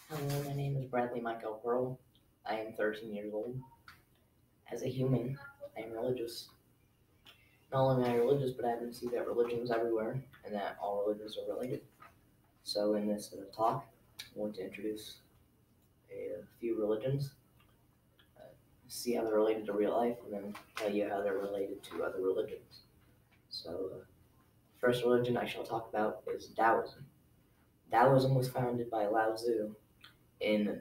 Hello, my name is Bradley Michael Pearl. I am 13 years old. As a human, I am religious. Not only am I religious, but I happen to see that religion is everywhere and that all religions are related. So, in this talk, I want to introduce a few religions, uh, see how they're related to real life, and then tell you how they're related to other religions. So, first religion I shall talk about is Taoism. Taoism was founded by Lao Tzu in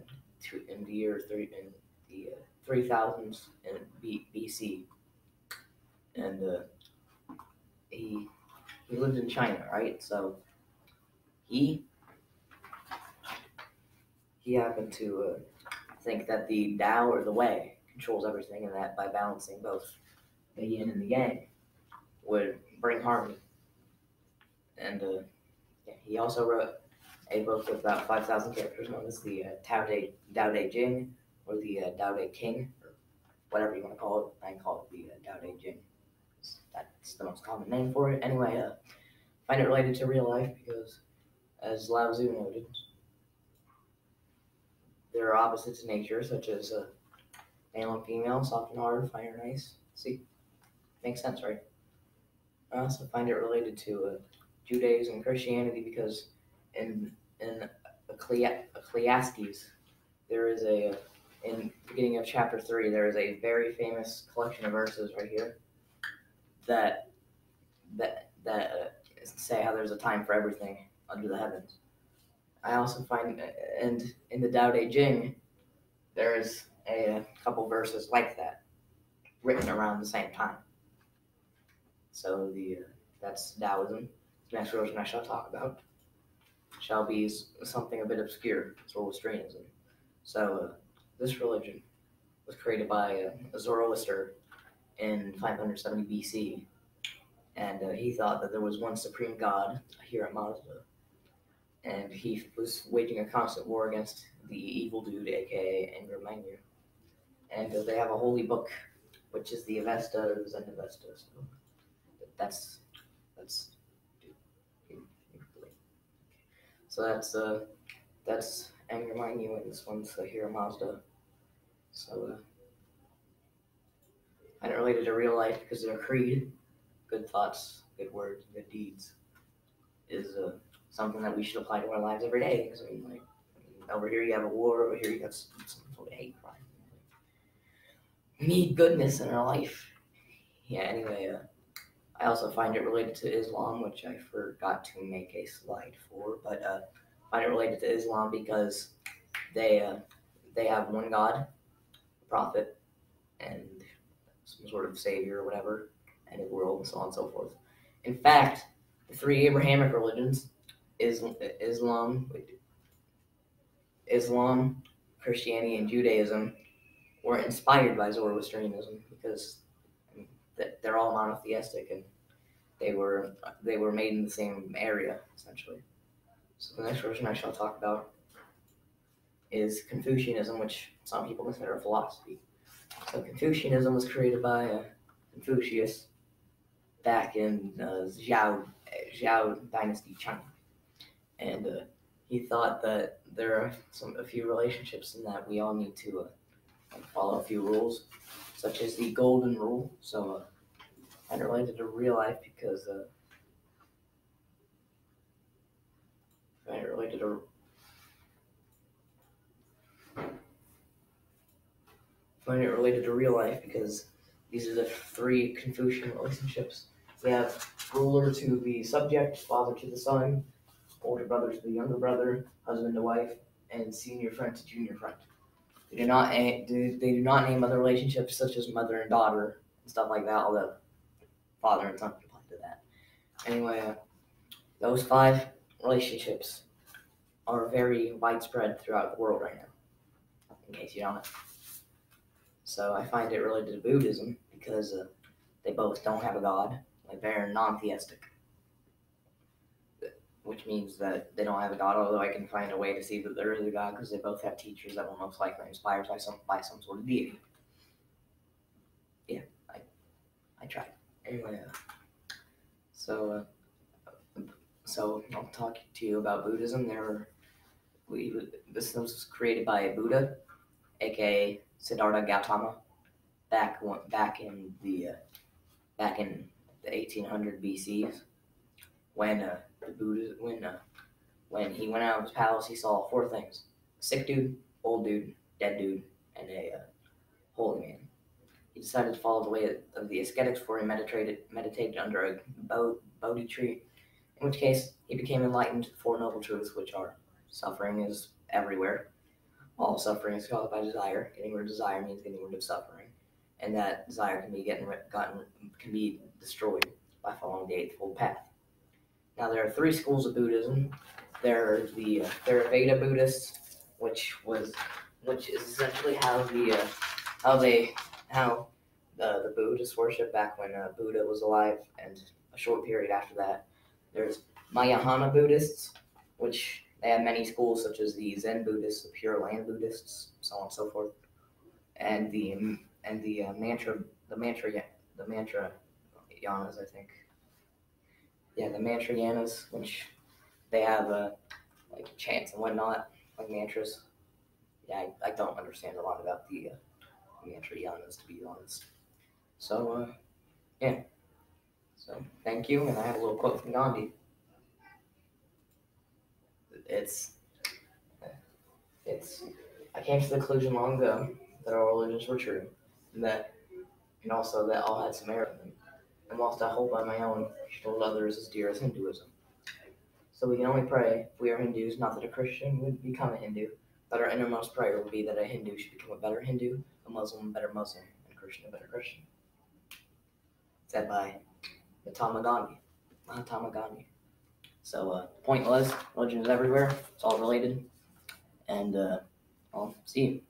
in the year three in the 3000s in BC, and he he lived in China, right? So he he happened to think that the Tao or the Way controls everything, and that by balancing both the Yin and the Yang would bring harmony. And yeah, he also wrote a book with about 5,000 characters known as the Tao Te Ching, or the Tao Te King, or whatever you want to call it. I call it the Tao Te Ching. That's the most common name for it. Anyway, find it related to real life because, as Lao Tzu noted, there are opposites in nature, such as male and female, soft and hard, fire and ice. See, makes sense, right? I also find it related to Judaism and Christianity because in Ecclesiastes there is a in the beginning of chapter 3 there is a very famous collection of verses right here that say how there's a time for everything under the heavens. I also find, and in the Tao Te Ching, there is a couple verses like that written around the same time. So that's Taoism. The next religion I shall talk about shall be something a bit obscure, Zoroastrianism. So this religion was created by Zoroaster in 570 BC, and he thought that there was one supreme god here at Mazda, and he was waging a constant war against the evil dude, aka Anger Mangu. And they have a holy book, which is the Avesta or the Zen Avesta. So that's so that's Anger Mangu, and this one's Hira Mazda. So I don't relate it to real life because their creed, good thoughts, good words, good deeds, is something that we should apply to our lives every day. Because over here you have a war, over here you have some sort of hate crime. We need goodness in our life. Yeah. Anyway, I also find it related to Islam, which I forgot to make a slide for, but I find it related to Islam because they they have one God, a prophet, and some sort of savior or whatever, and a world, and so on and so forth. In fact, the three Abrahamic religions, Islam, Islam, Christianity, and Judaism, were inspired by Zoroastrianism because I mean, they're all monotheistic and they were made in the same area essentially. So the next religion I shall talk about is Confucianism, which some people consider a philosophy. So Confucianism was created by Confucius back in Zhao Dynasty China, and he thought that there are a few relationships in that we all need to follow a few rules, such as the golden rule. So and related to real life because related to find it related to real life because these are the three Confucian relationships. We have ruler to the subject, father to the son, older brother to the younger brother, husband to wife, and senior friend to junior friend. They do not name other relationships such as mother and daughter and stuff like that, although father and son can apply to that. Anyway, those five relationships are very widespread throughout the world right now, in case you don't know. So I find it related to Buddhism because they both don't have a god, like they're non-theistic, which means that they don't have a god. Although I can find a way to see that there is a god because they both have teachers that will most likely inspired by some sort of deity. Yeah, I tried. Anyway, so I'll talk to you about Buddhism. This was created by Buddha, aka Siddhartha Gautama, back in the 1800 BCs when the Buddha when he went out of his palace, he saw four things: a sick dude, old dude, dead dude, and a holy man. He decided to follow the way of the ascetics before he meditated under a Bodhi tree, in which case he became enlightened to the Four Noble Truths, which are suffering is everywhere. All suffering is caused by desire. Getting rid of desire means getting rid of suffering, and that desire can be destroyed by following the Eightfold Path. Now there are three schools of Buddhism. There are the Theravada Buddhists, which is essentially how the Buddhists worship back when Buddha was alive, and a short period after that. There's Mahayana Buddhists, which they have many schools such as the Zen Buddhists, the Pure Land Buddhists, so on and so forth, and the mantra yanas, I think. Yeah, the mantra yanas, which they have like chants and whatnot, like mantras. Yeah, I don't understand a lot about the mantra yanas, to be honest. So yeah. So thank you, and I have a little quote from Gandhi. It's it's I came to the conclusion long ago that all religions were true, and also that all had some merit in them. And whilst I hold by my own, she told others as dear as Hinduism. So we can only pray, if we are Hindus, not that a Christian would become a Hindu, but our innermost prayer will be that a Hindu should become a better Hindu, a Muslim a better Muslim, and a Christian a better Christian. Said by Mahatma Gandhi. So point was, religion is everywhere, it's all related, and I'll see you.